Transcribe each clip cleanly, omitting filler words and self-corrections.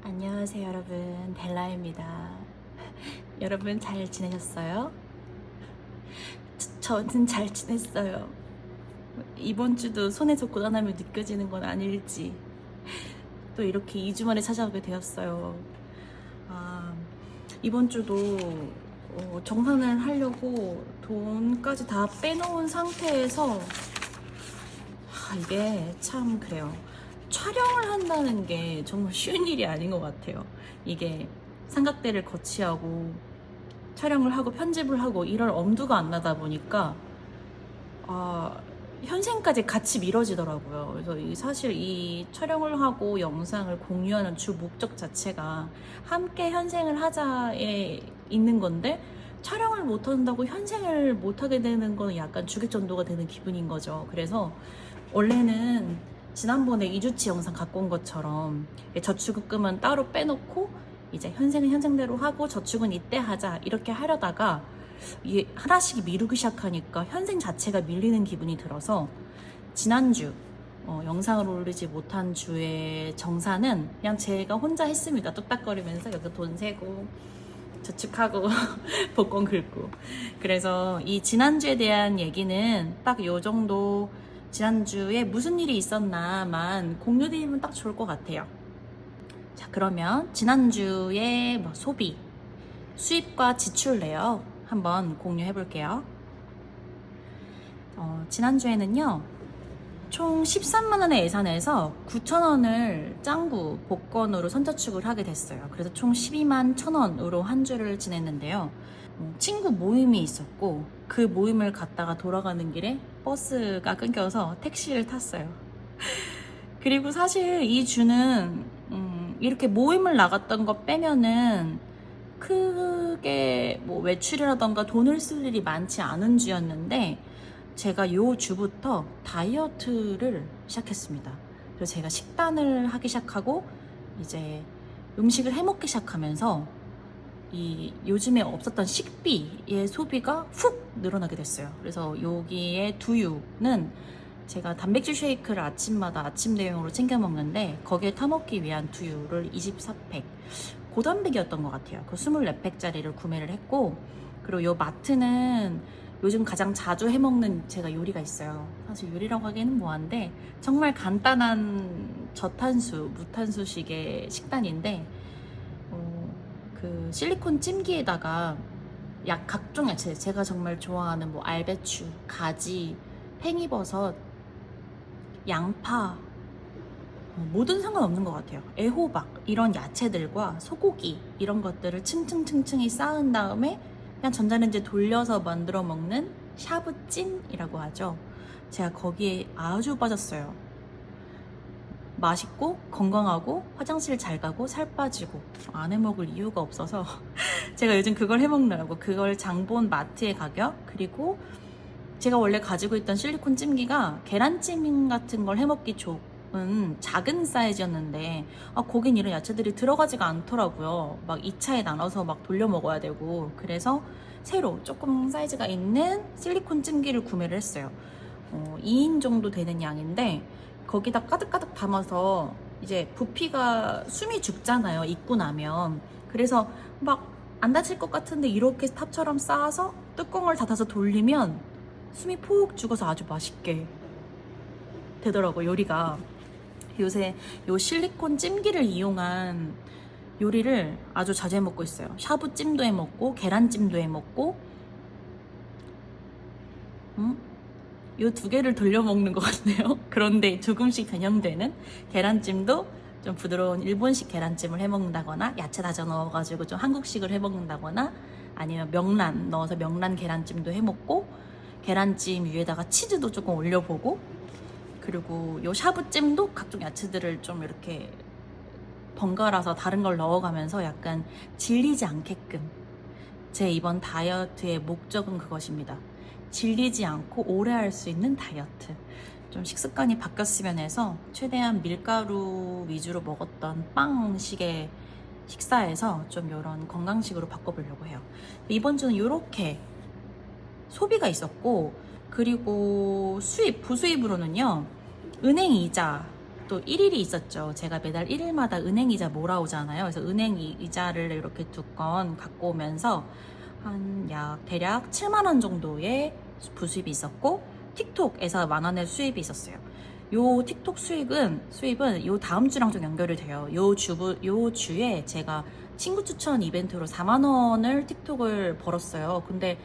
안녕하세요 여러분, 델라입니다. 여러분 잘 지내셨어요? 저는 잘 지냈어요. 이번 주도 손에서 고단함이 느껴지는 건 아닐지 또 이렇게 2주 만에 찾아오게 되었어요. 아, 이번 주도 정산을 하려고 돈까지 다 빼놓은 상태에서 이게 참 그래요. 촬영을 한다는 게 정말 쉬운 일이 아닌 것 같아요. 이게 삼각대를 거치하고 촬영을 하고 편집을 하고 이럴 엄두가 안 나다 보니까 현생까지 같이 미뤄지더라고요. 그래서 사실 이 촬영을 하고 영상을 공유하는 주 목적 자체가 함께 현생을 하자에 있는 건데, 촬영을 못 한다고 현생을 못 하게 되는 건 약간 주객전도가 되는 기분인 거죠. 그래서 원래는 지난번에 2주치 영상 갖고 온 것처럼 저축금은 따로 빼놓고 이제 현생은 현생대로 하고 저축은 이때 하자 이렇게 하려다가 이게 하나씩 미루기 시작하니까 현생 자체가 밀리는 기분이 들어서 지난주 영상을 올리지 못한 주의 정산은 그냥 제가 혼자 했습니다. 뚝딱거리면서 여기 돈 세고 저축하고 복권 긁고. 그래서 이 지난주에 대한 얘기는 딱 요 정도, 지난주에 무슨 일이 있었나만 공유드리면 딱 좋을 것 같아요. 자, 그러면 지난주에 소비, 수입과 지출 내역 한번 공유해 볼게요. 지난주에는요, 총 13만 원의 예산에서 9천 원을 짱구 복권으로 선저축을 하게 됐어요. 그래서 총 12만 1천 원으로 한 주를 지냈는데요. 친구 모임이 있었고 그 모임을 갔다가 돌아가는 길에 버스가 끊겨서 택시를 탔어요. 그리고 사실 이 주는 이렇게 모임을 나갔던 거 빼면은 크게 외출이라던가 돈을 쓸 일이 많지 않은 주였는데, 제가 요 주부터 다이어트를 시작했습니다. 그래서 제가 식단을 하기 시작하고 이제 음식을 해먹기 시작하면서 이 요즘에 없었던 식비의 소비가 훅 늘어나게 됐어요. 그래서 여기에 두유는 제가 단백질 쉐이크를 아침마다 아침 대용으로 챙겨 먹는데, 거기에 타먹기 위한 두유를 24팩, 고단백이었던 것 같아요. 그 24팩짜리를 구매를 했고, 그리고 요 마트는 요즘 가장 자주 해먹는 제가 요리가 있어요. 사실 요리라고 하기에는 뭐한데 정말 간단한 저탄수, 무탄수식의 식단인데, 그 실리콘 찜기에다가 각종 야채, 제가 정말 좋아하는 알배추, 가지, 팽이버섯, 양파, 뭐든 상관없는 것 같아요. 애호박 이런 야채들과 소고기 이런 것들을 층층층층이 쌓은 다음에 그냥 전자레인지에 돌려서 만들어 먹는 샤브찜이라고 하죠. 제가 거기에 아주 빠졌어요. 맛있고 건강하고 화장실 잘 가고 살 빠지고 안 해먹을 이유가 없어서 제가 요즘 그걸 해먹느라고, 그걸 장본 마트의 가격, 그리고 제가 원래 가지고 있던 실리콘 찜기가 계란찜 같은 걸 해먹기 좋은 작은 사이즈였는데 거긴 이런 야채들이 들어가지가 않더라고요. 2차에 나눠서 돌려 먹어야 되고. 그래서 새로 조금 사이즈가 있는 실리콘 찜기를 구매를 했어요. 2인 정도 되는 양인데 거기다 가득가득 담아서 이제 부피가 숨이 죽잖아요, 입고 나면. 그래서 안 다칠 것 같은데 이렇게 탑처럼 쌓아서 뚜껑을 닫아서 돌리면 숨이 폭 죽어서 아주 맛있게 되더라고요, 요리가. 요새 요 실리콘 찜기를 이용한 요리를 아주 자주 해먹고 있어요. 샤브찜도 해먹고 계란찜도 해먹고, 요 두 개를 돌려 먹는 것 같네요. 그런데 조금씩 변형되는 계란찜도 좀 부드러운 일본식 계란찜을 해먹는다거나, 야채 다져 넣어가지고 좀 한국식을 해먹는다거나, 아니면 명란 넣어서 명란 계란찜도 해먹고, 계란찜 위에다가 치즈도 조금 올려보고, 그리고 요 샤브찜도 각종 야채들을 좀 이렇게 번갈아서 다른 걸 넣어가면서 약간 질리지 않게끔. 제 이번 다이어트의 목적은 그것입니다. 질리지 않고 오래 할 수 있는 다이어트. 좀 식습관이 바뀌었으면 해서 최대한 밀가루 위주로 먹었던 빵식의 식사에서 좀 이런 건강식으로 바꿔보려고 해요. 이번 주는 이렇게 소비가 있었고, 그리고 수입, 부수입으로는요, 은행 이자도 또 1일이 있었죠. 제가 매달 1일마다 은행이자 몰아오잖아요. 그래서 은행이자를 이렇게 2건 갖고 오면서 대략 7만 원 정도의 부수입이 있었고, 틱톡에서 10,000원의 수입이 있었어요. 요 틱톡 수입은 요 다음 주랑 좀 연결이 돼요. 요 주에 제가 친구 추천 이벤트로 4만 원을 틱톡을 벌었어요. 근데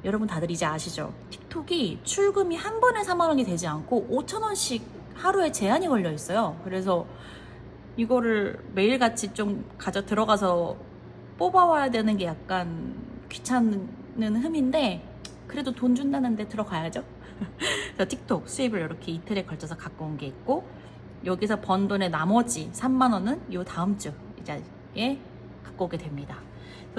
여러분 다들 이제 아시죠? 틱톡이 출금이 한 번에 4만 원이 되지 않고 5,000원씩 하루에 제한이 걸려 있어요. 그래서 이거를 매일같이 좀 들어가서 뽑아와야 되는 게 약간 귀찮은 흠인데, 그래도 돈 준다는데 들어가야죠. 그래서 틱톡 수입을 이렇게 이틀에 걸쳐서 갖고 온 게 있고, 여기서 번 돈의 나머지 3만 원은 요 다음 주 이자에 갖고 오게 됩니다.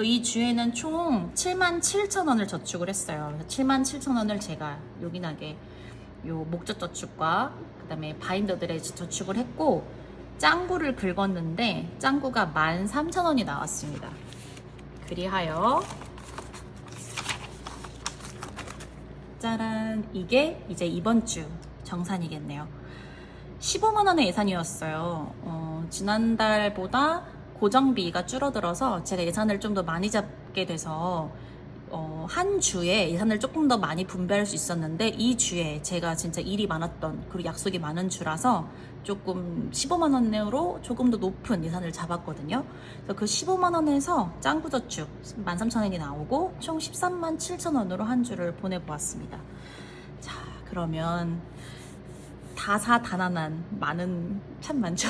이 주에는 총 77,000원을 저축을 했어요. 그래서 77,000원을 제가 요긴하게 요 목적 저축과 그 다음에 바인더들에 저축을 했고, 짱구를 긁었는데 짱구가 13,000원이 나왔습니다. 그리하여 짜란, 이게 이제 이번 주 정산이겠네요. 15만 원의 예산이었어요. 지난달보다 고정비가 줄어들어서 제가 예산을 좀 더 많이 잡게 돼서 한 주에 예산을 조금 더 많이 분배할 수 있었는데, 이 주에 제가 진짜 일이 많았던, 그리고 약속이 많은 주라서 조금 15만 원으로 조금 더 높은 예산을 잡았거든요. 그래서 그 15만 원에서 짱구 저축 13,000원이 나오고 총 13만 7천 원으로 한 주를 보내보았습니다. 자, 그러면 다사다난한 많은, 참 많죠.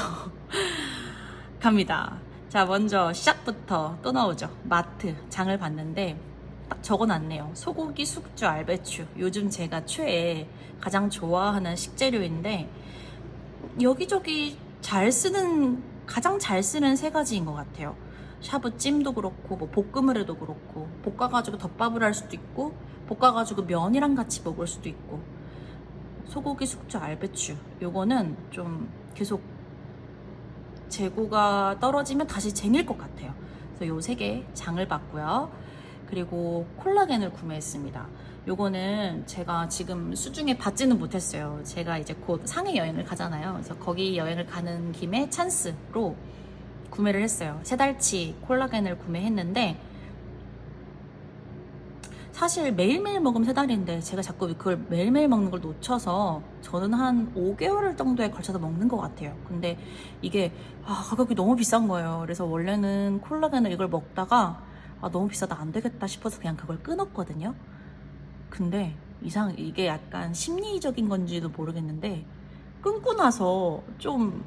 갑니다. 자, 먼저 시작부터 또 나오죠. 마트 장을 봤는데 딱 적어놨네요. 소고기, 숙주, 알배추. 요즘 제가 최애 가장 좋아하는 식재료인데, 여기저기 가장 잘 쓰는 3가지인 것 같아요. 샤브찜도 그렇고, 뭐 볶음을 해도 그렇고, 볶아가지고 덮밥을 할 수도 있고, 볶아가지고 면이랑 같이 먹을 수도 있고. 소고기, 숙주, 알배추. 요거는 좀 계속 재고가 떨어지면 다시 쟁일 것 같아요. 그래서 요 3개 장을 봤고요. 그리고 콜라겐을 구매했습니다. 요거는 제가 지금 수중에 받지는 못했어요. 제가 이제 곧 상해 여행을 가잖아요. 그래서 거기 여행을 가는 김에 찬스로 구매를 했어요. 3달치 콜라겐을 구매했는데, 사실 매일매일 먹으면 3달인데 제가 자꾸 그걸 매일매일 먹는 걸 놓쳐서 저는 한 5개월 정도에 걸쳐서 먹는 것 같아요. 근데 이게 가격이 너무 비싼 거예요. 그래서 원래는 콜라겐을 이걸 먹다가 너무 비싸다, 안 되겠다 싶어서 그냥 그걸 끊었거든요. 근데 이게 약간 심리적인 건지도 모르겠는데, 끊고 나서 좀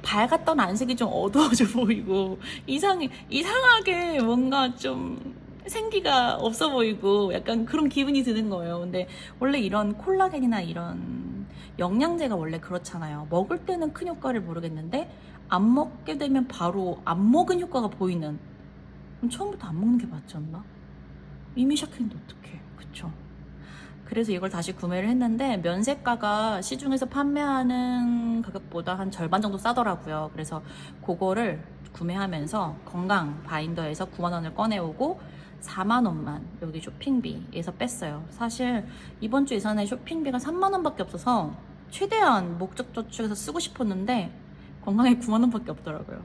밝았던 안색이 좀 어두워져 보이고, 이상하게 뭔가 좀 생기가 없어 보이고 약간 그런 기분이 드는 거예요. 근데 원래 이런 콜라겐이나 이런 영양제가 원래 그렇잖아요. 먹을 때는 큰 효과를 모르겠는데 안 먹게 되면 바로 안 먹은 효과가 보이는. 그럼 처음부터 안 먹는 게 맞지 않나? 이미 시작했는데 어떡해. 그쵸? 그래서 이걸 다시 구매를 했는데, 면세가가 시중에서 판매하는 가격보다 한 절반 정도 싸더라고요. 그래서 그거를 구매하면서 건강 바인더에서 9만 원을 꺼내오고 4만 원만 여기 쇼핑비에서 뺐어요. 사실 이번 주 예산에 쇼핑비가 3만 원밖에 없어서 최대한 목적 저축해서 쓰고 싶었는데 건강에 9만 원밖에 없더라고요.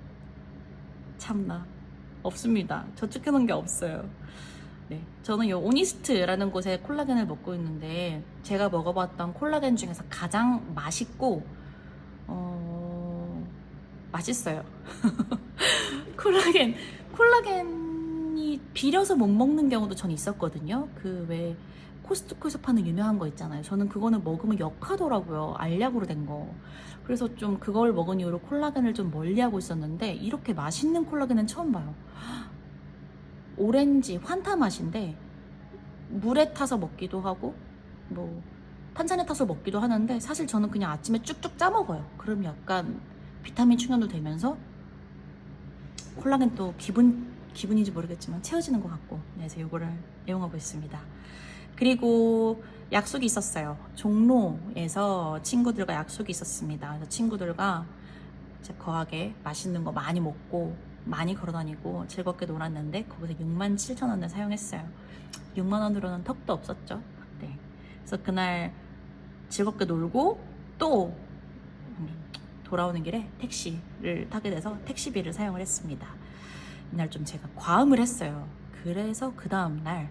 참나, 없습니다. 저축해놓은 게 없어요. 네, 저는 이 오니스트라는 곳에 콜라겐을 먹고 있는데, 제가 먹어봤던 콜라겐 중에서 가장 맛있고 맛있어요. 콜라겐이 비려서 못 먹는 경우도 전 있었거든요. 그 왜 코스트코에서 파는 유명한 거 있잖아요. 저는 그거는 먹으면 역하더라고요. 알약으로 된 거. 그래서 좀 그걸 먹은 이후로 콜라겐을 좀 멀리하고 있었는데, 이렇게 맛있는 콜라겐은 처음 봐요. 오렌지 환타 맛인데 물에 타서 먹기도 하고 뭐 탄산에 타서 먹기도 하는데, 사실 저는 그냥 아침에 쭉쭉 짜 먹어요. 그럼 약간 비타민 충전도 되면서 콜라겐 또 기분인지 모르겠지만 채워지는 것 같고, 그래서 이거를 애용하고 있습니다. 그리고 약속이 있었어요. 종로에서 친구들과 약속이 있었습니다. 그래서 친구들과 거하게 맛있는 거 많이 먹고 많이 걸어다니고 즐겁게 놀았는데, 거기서 6만 7천 원을 사용했어요. 6만 원으로는 턱도 없었죠. 네. 그래서 그날 즐겁게 놀고 또 돌아오는 길에 택시를 타게 돼서 택시비를 사용을 했습니다. 이날 좀 제가 과음을 했어요. 그래서 그 다음날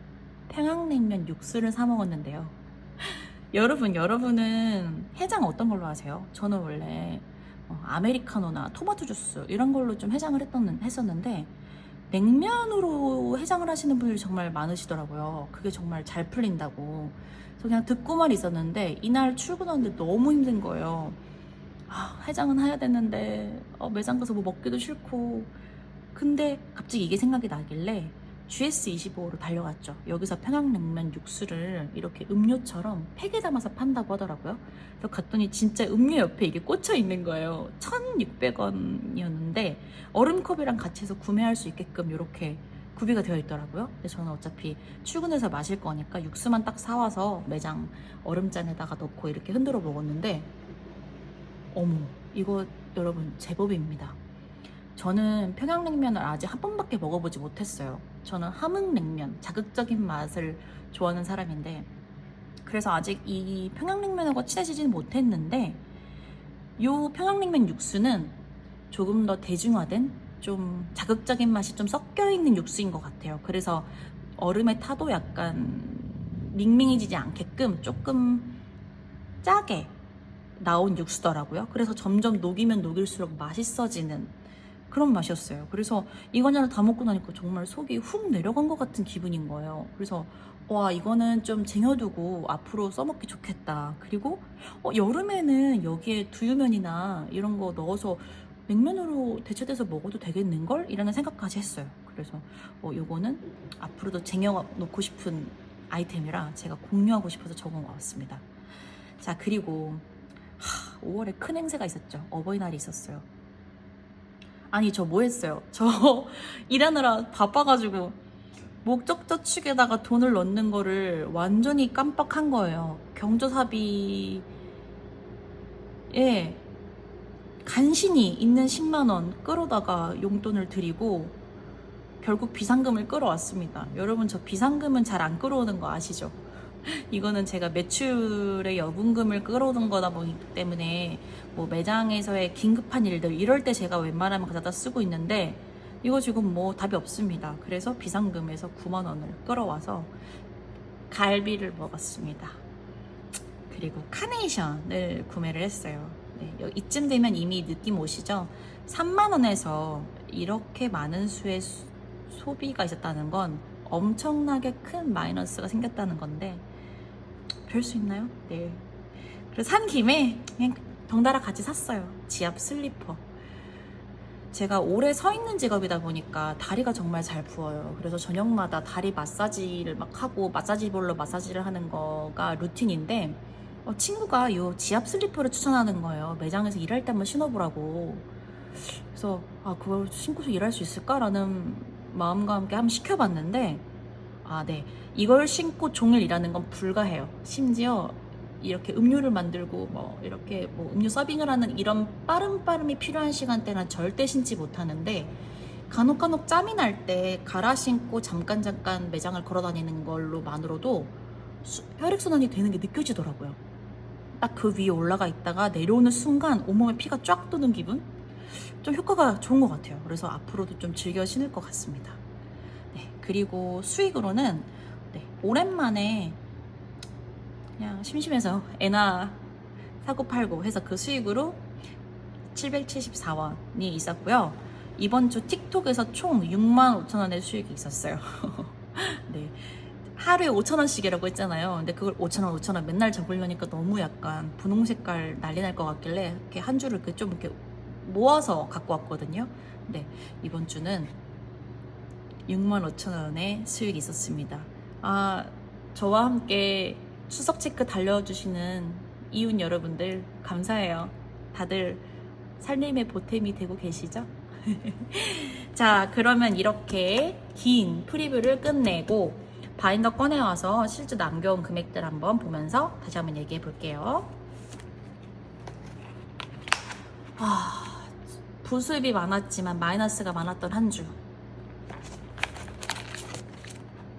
평양냉면 육수를 사 먹었는데요. 여러분은 해장 어떤 걸로 하세요? 저는 원래 아메리카노나 토마토 주스 이런 걸로 좀 해장을 했었는데 냉면으로 해장을 하시는 분들이 정말 많으시더라고요. 그게 정말 잘 풀린다고. 그래서 그냥 듣고만 있었는데 이날 출근하는데 너무 힘든 거예요. 해장은 해야 되는데 매장 가서 뭐 먹기도 싫고. 근데 갑자기 이게 생각이 나길래 GS25로 달려갔죠. 여기서 평양냉면 육수를 이렇게 음료처럼 팩에 담아서 판다고 하더라고요. 그래서 갔더니 진짜 음료 옆에 이게 꽂혀 있는 거예요. 1,600원이었는데 얼음컵이랑 같이 해서 구매할 수 있게끔 이렇게 구비가 되어 있더라고요. 근데 저는 어차피 출근해서 마실 거니까 육수만 딱 사와서 매장 얼음잔에다가 넣고 이렇게 흔들어 먹었는데 어머, 이거 여러분 제법입니다. 저는 평양냉면을 아직 한 번밖에 먹어보지 못했어요. 저는 함흥냉면, 자극적인 맛을 좋아하는 사람인데 그래서 아직 이 평양냉면하고 친해지지는 못했는데 요 평양냉면 육수는 조금 더 대중화된 좀 자극적인 맛이 좀 섞여있는 육수인 것 같아요. 그래서 얼음에 타도 약간 밍밍해지지 않게끔 조금 짜게 나온 육수더라고요. 그래서 점점 녹이면 녹일수록 맛있어지는 그런 맛이었어요. 그래서 이거냐를 다 먹고 나니까 정말 속이 훅 내려간 것 같은 기분인 거예요. 그래서 와, 이거는 좀 쟁여두고 앞으로 써먹기 좋겠다. 그리고 여름에는 여기에 두유면이나 이런 거 넣어서 냉면으로 대체돼서 먹어도 되겠는걸? 이라는 생각까지 했어요. 그래서 요거는 앞으로도 쟁여놓고 싶은 아이템이라 제가 공유하고 싶어서 적은 것 같습니다. 자, 그리고 5월에 큰 행사가 있었죠. 어버이날이 있었어요. 아니, 저 뭐 했어요? 저 일하느라 바빠가지고 목적저축에다가 돈을 넣는 거를 완전히 깜빡한 거예요. 경조사비에 간신히 있는 10만 원 끌어다가 용돈을 드리고 결국 비상금을 끌어왔습니다. 여러분, 저 비상금은 잘 안 끌어오는 거 아시죠? 이거는 제가 매출의 여분금을 끌어오는 거다 보기 때문에 뭐 매장에서의 긴급한 일들 이럴 때 제가 웬만하면 가져다 쓰고 있는데 이거 지금 뭐 답이 없습니다. 그래서 비상금에서 9만 원을 끌어와서 갈비를 먹었습니다. 그리고 카네이션을 구매를 했어요. 네, 이쯤 되면 이미 느낌 오시죠? 3만 원에서 이렇게 많은 수의 소비가 있었다는 건 엄청나게 큰 마이너스가 생겼다는 건데 별 수 있나요? 네. 그래서 산 김에 그냥 덩달아 같이 샀어요. 지압 슬리퍼. 제가 오래 서 있는 직업이다 보니까 다리가 정말 잘 부어요. 그래서 저녁마다 다리 마사지를 막 하고 마사지볼로 마사지를 하는 거가 루틴인데 친구가 요 지압 슬리퍼를 추천하는 거예요. 매장에서 일할 때 한번 신어보라고. 그래서 그걸 신고서 일할 수 있을까라는 마음과 함께 한번 시켜봤는데 네, 이걸 신고 종일 일하는 건 불가해요. 심지어 이렇게 음료를 만들고 이렇게 음료 서빙을 하는 이런 빠름이 필요한 시간대는 절대 신지 못하는데 간혹 짬이 날 때 갈아 신고 잠깐 매장을 걸어 다니는 걸로만으로도 혈액순환이 되는 게 느껴지더라고요. 딱 그 위에 올라가 있다가 내려오는 순간 온몸에 피가 쫙 도는 기분? 좀 효과가 좋은 것 같아요. 그래서 앞으로도 좀 즐겨 신을 것 같습니다. 네, 그리고 수익으로는 오랜만에 그냥 심심해서 애나 사고 팔고 해서 그 수익으로 774원이 있었고요. 이번 주 틱톡에서 총 65,000원의 수익이 있었어요. 네, 하루에 5,000원씩이라고 했잖아요. 근데 그걸 5,000원 맨날 적으려니까 너무 약간 분홍 색깔 난리 날 것 같길래 이렇게 한 줄을 좀 이렇게 모아서 갖고 왔거든요. 네, 이번 주는 65,000원의 수익이 있었습니다. 저와 함께 추석 체크 달려주시는 이웃 여러분들 감사해요. 다들 살림의 보탬이 되고 계시죠? 자, 그러면 이렇게 긴 프리뷰를 끝내고 바인더 꺼내와서 실제 남겨온 금액들 한번 보면서 다시 한번 얘기해 볼게요. 부수입이 많았지만 마이너스가 많았던 한 주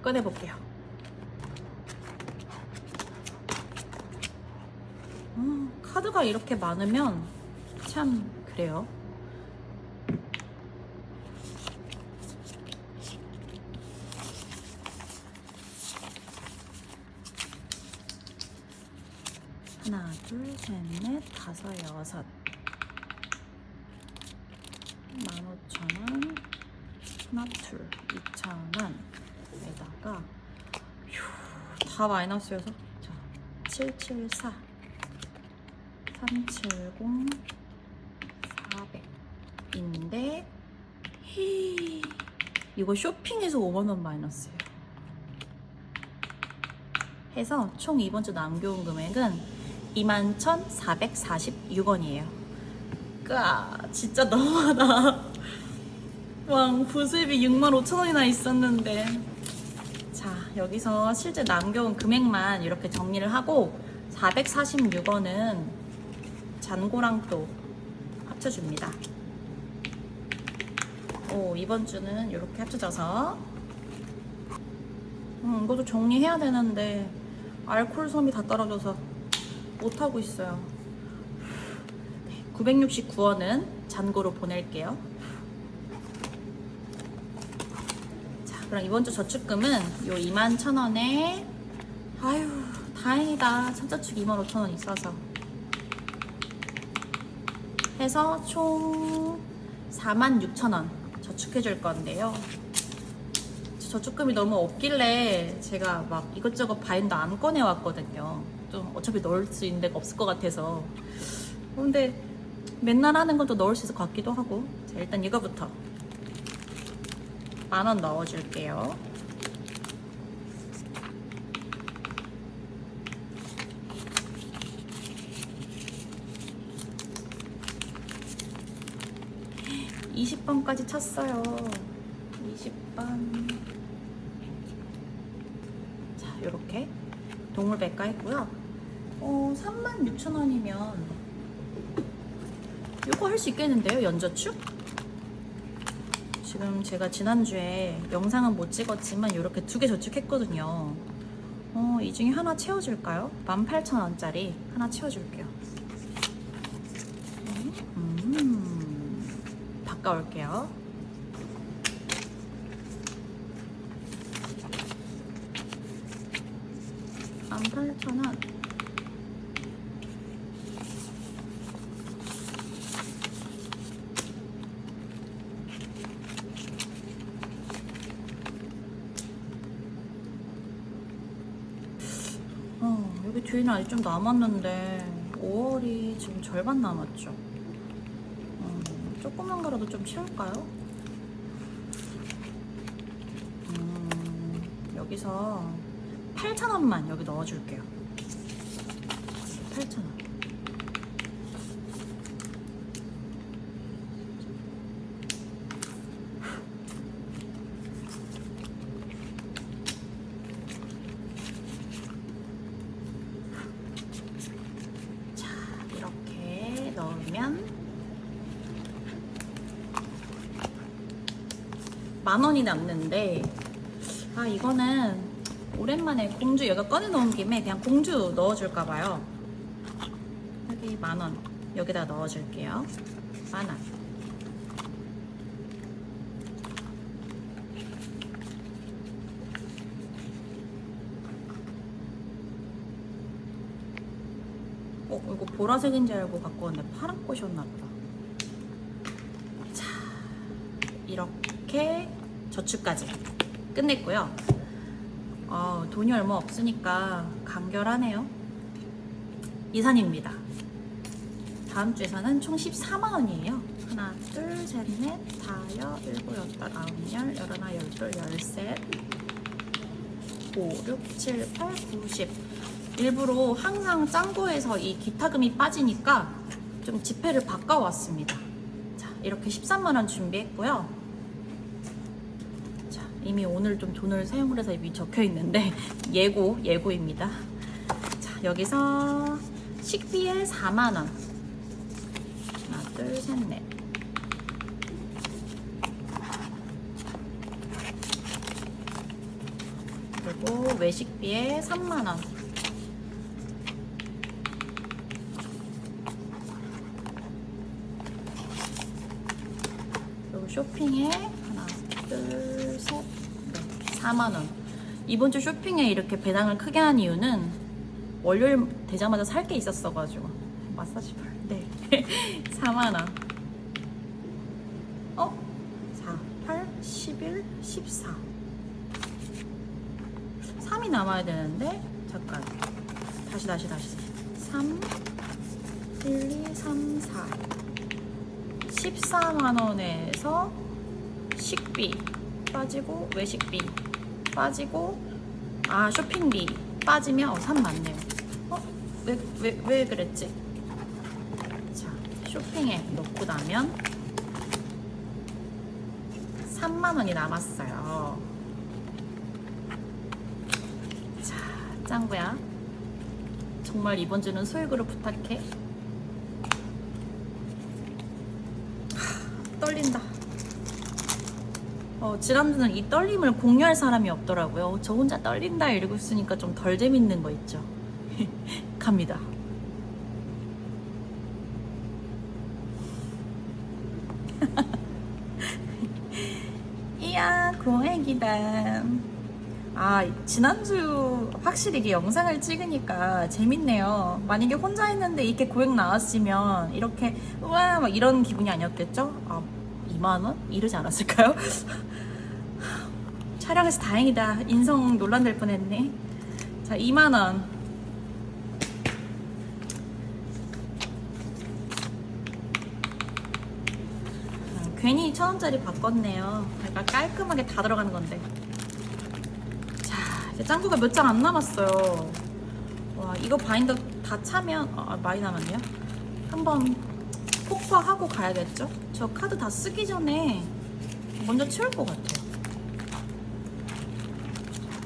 꺼내볼게요. 카드가 이렇게 많으면 참 그래요. 하나, 둘, 셋, 넷, 다섯, 여섯. 15,000원. 하나, 둘, 2,000원에다가 다 마이너스여서 자, 774, 370, 400인데 이거 쇼핑해서 5만원 마이너스예요. 해서 총 이번 주 남겨온 금액은 21,446원이에요. 까 진짜 너무하다. 왕 부수입이 65,000원이나 있었는데. 자, 여기서 실제 남겨온 금액만 이렇게 정리를 하고 446원은 잔고랑 또 합쳐줍니다. 오, 이번 주는 이렇게 합쳐져서 이것도 정리해야 되는데 알코올 솜이 다 떨어져서 못하고 있어요. 969원은 잔고로 보낼게요. 자, 그럼 이번 주 저축금은 요 21,000원에 아유 다행이다. 선저축 25,000원 있어서 해서 총 46,000원 저축해 줄 건데요. 저축금이 너무 없길래 제가 막 이것저것 바인더 안 꺼내 왔거든요. 좀 어차피 넣을 수 있는 데가 없을 것 같아서. 근데 맨날 하는 건 또 넣을 수 있을 것 같기도 하고. 자, 일단 이거부터 10,000원 넣어줄게요. (20번까지) 찼어요. 20번. 자, 요렇게 동물백과 했고요. 36,000원이면 요거 할 수 있겠는데요? 연저축? 지금 제가 지난주에 영상은 못 찍었지만 이렇게 2개 저축했거든요. 이 중에 하나 채워줄까요? 18,000원짜리 하나 채워줄게요. 바꿔올게요. 18,000원. 여기 뒤에는 아직 좀 남았는데 5월이 지금 절반 남았죠. 조그만 거라도 좀 채울까요? 여기서 8,000원만 여기 넣어줄게요. 8,000원. 자, 이렇게 넣으면 10,000원이 남는데, 아, 이거는 오랜만에 공주 여기가 꺼내놓은 김에 그냥 공주 넣어줄까봐요. 여기 10,000원 여기다 넣어줄게요. 10,000원. 이거 보라색인 줄 알고 갖고 왔는데 파란 꽃이었나 보다. 자, 이렇게 저축까지 끝냈고요. 돈이 얼마 없으니까 간결하네요. 이산입니다. 다음 주 예산은 총 14만원이에요. 하나, 둘, 셋, 넷, 다여, 일곱, 여덟, 아홉, 열, 열하나, 열둘, 열셋, 5, 6, 7, 8, 9, 10. 일부러 항상 짱구에서 이 기타금이 빠지니까 좀 지폐를 바꿔왔습니다. 자, 이렇게 13만원 준비했고요. 이미 오늘 좀 돈을 사용을 해서 이미 적혀 있는데 예고입니다. 자, 여기서 식비에 4만원. 하나, 둘, 셋, 넷. 그리고 외식비에 3만원. 쇼핑에 하나, 둘, 셋, 넷, 4만 원. 이번 주 쇼핑에 이렇게 배당을 크게 한 이유는 월요일 되자마자 살 게 있었어가지고. 마사지 볼. 네. 4만 원. 4, 8, 11, 14. 3이 남아야 되는데 잠깐. 다시. 3, 1, 2, 3, 4. 14만 원에서 식비 빠지고 외식비 빠지고 쇼핑비 빠지면 3 맞네요. 왜 그랬지? 자, 쇼핑에 넣고 나면 3만 원이 남았어요. 자, 짱구야. 정말 이번 주는 소액으로 부탁해. 떨린다. 지난주는 이 떨림을 공유할 사람이 없더라고요. 저 혼자 떨린다 이러고 있으니까 좀 덜 재밌는 거 있죠. 갑니다. 이야, 고액이다. 지난주 확실히 이게 영상을 찍으니까 재밌네요. 만약에 혼자 했는데 이렇게 고액 나왔으면 이렇게 우와 막 이런 기분이 아니었겠죠? 2만원? 이러지 않았을까요? 촬영해서 다행이다. 인성 논란될 뻔했네. 자, 2만원. 괜히 1,000원짜리 바꿨네요. 그러니까 깔끔하게 다 들어가는 건데. 자, 이제 짱구가 몇 장 안 남았어요. 와, 이거 바인더 다 차면 많이 남았네요. 한번 폭파하고 가야겠죠? 저 카드 다 쓰기 전에 먼저 치울 것 같아요.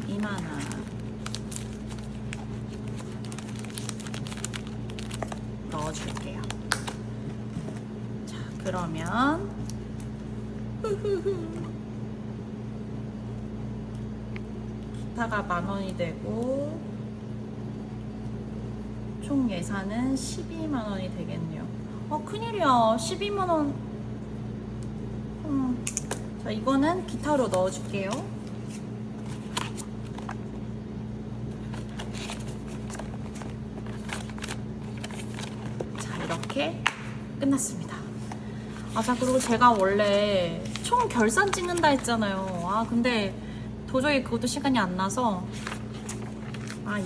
2만원. 넣어줄게요. 자, 그러면 기타가 10,000원이 되고 총 예산은 12만원이 되겠네요. 큰일이야. 12만원. 자, 이거는 기타로 넣어줄게요. 자, 이렇게 끝났습니다. 자, 그리고 제가 원래 총 결산 찍는다 했잖아요. 근데 도저히 그것도 시간이 안 나서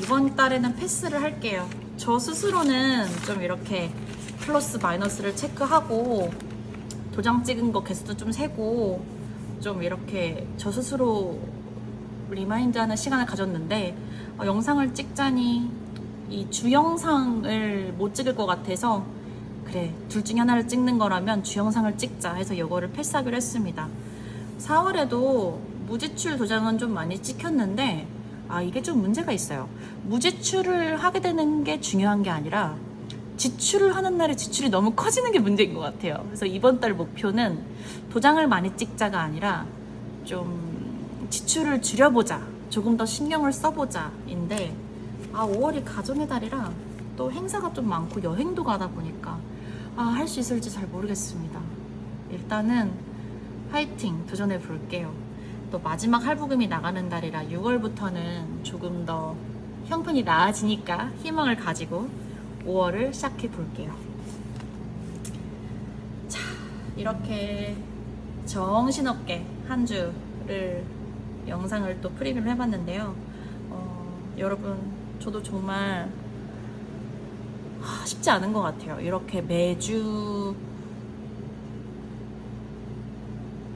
이번 달에는 패스를 할게요. 저 스스로는 좀 이렇게 플러스 마이너스를 체크하고 도장 찍은 거 개수도 좀 세고 좀 이렇게 저 스스로 리마인드하는 시간을 가졌는데 영상을 찍자니 이 주영상을 못 찍을 것 같아서 그래, 둘 중에 하나를 찍는 거라면 주영상을 찍자 해서 이거를 패스하기로 했습니다. 4월에도 무지출 도장은 좀 많이 찍혔는데 이게 좀 문제가 있어요. 무지출을 하게 되는 게 중요한 게 아니라 지출을 하는 날에 지출이 너무 커지는 게 문제인 것 같아요. 그래서 이번 달 목표는 도장을 많이 찍자가 아니라 좀 지출을 줄여보자, 조금 더 신경을 써보자 인데 5월이 가정의 달이라 또 행사가 좀 많고 여행도 가다 보니까 할 수 있을지 잘 모르겠습니다. 일단은 화이팅 도전해 볼게요. 또 마지막 할부금이 나가는 달이라 6월부터는 조금 더 형편이 나아지니까 희망을 가지고 5월을 시작해 볼게요. 자, 이렇게 정신없게 한 주를 영상을 또 프리뷰를 해봤는데요. 여러분, 저도 정말 쉽지 않은 것 같아요. 이렇게 매주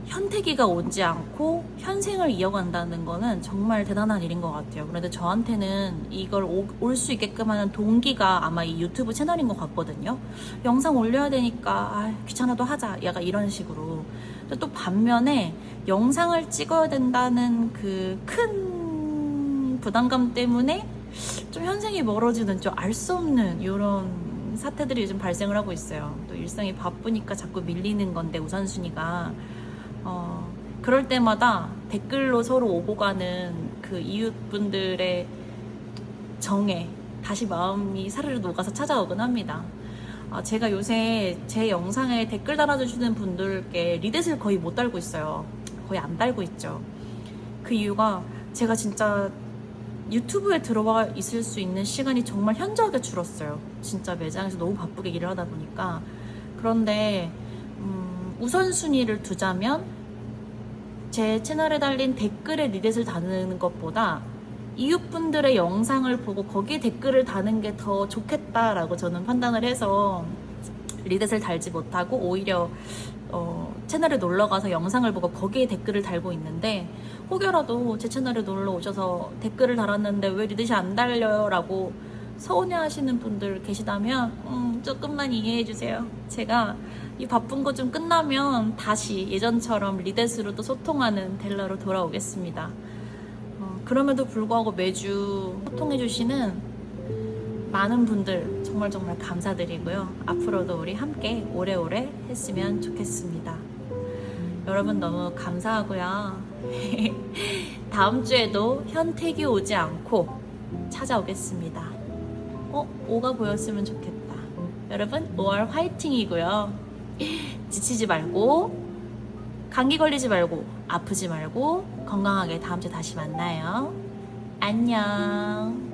현태기가 오지 않고 현생을 이어간다는 거는 정말 대단한 일인 것 같아요. 그런데 저한테는 이걸 올 수 있게끔 하는 동기가 아마 이 유튜브 채널인 것 같거든요. 영상 올려야 되니까 귀찮아도 하자, 약간 이런 식으로. 근데 또 반면에 영상을 찍어야 된다는 그 큰 부담감 때문에 좀 현생이 멀어지는, 좀 알 수 없는 이런 사태들이 요즘 발생을 하고 있어요. 또 일상이 바쁘니까 자꾸 밀리는 건데 우선순위가 그럴 때마다 댓글로 서로 오고 가는 그 이웃분들의 정에 다시 마음이 사르르 녹아서 찾아오곤 합니다. 제가 요새 제 영상에 댓글 달아주시는 분들께 리댓을 거의 못 달고 있어요. 거의 안 달고 있죠. 그 이유가 제가 진짜 유튜브에 들어와 있을 수 있는 시간이 정말 현저하게 줄었어요. 진짜 매장에서 너무 바쁘게 일을 하다 보니까. 그런데 우선순위를 두자면 제 채널에 달린 댓글에 리댓을 다는 것보다 이웃분들의 영상을 보고 거기에 댓글을 다는 게 더 좋겠다라고 저는 판단을 해서 리댓을 달지 못하고 오히려 채널에 놀러가서 영상을 보고 거기에 댓글을 달고 있는데, 혹여라도 제 채널에 놀러 오셔서 댓글을 달았는데 왜 리댓이 안 달려요? 라고 서운해 하시는 분들 계시다면 조금만 이해해 주세요. 제가 이 바쁜 거 좀 끝나면 다시 예전처럼 리댓으로 또 소통하는 델러로 돌아오겠습니다. 그럼에도 불구하고 매주 소통해 주시는 많은 분들 정말 감사드리고요. 앞으로도 우리 함께 오래오래 했으면 좋겠습니다. 여러분 너무 감사하고요. 다음 주에도 현택이 오지 않고 찾아오겠습니다. 5가 보였으면 좋겠다. 여러분 5월 화이팅이고요. 지치지 말고, 감기 걸리지 말고, 아프지 말고 건강하게 다음 주에 다시 만나요. 안녕.